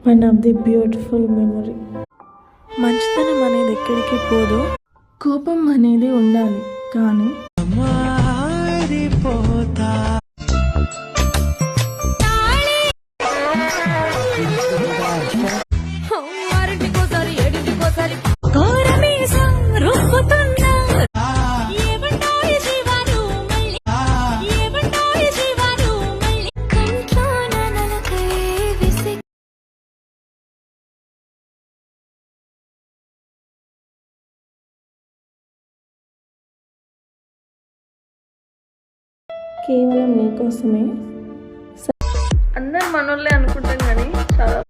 One of the beautiful memory. మంచితనం అనేది ఎక్కడికి పోదు, కోపం అనేది ఉండాలి కానీ కేవలం నీకోసమే. అందరు మనోళ్ళే అనుకుంటాం కానీ చాలా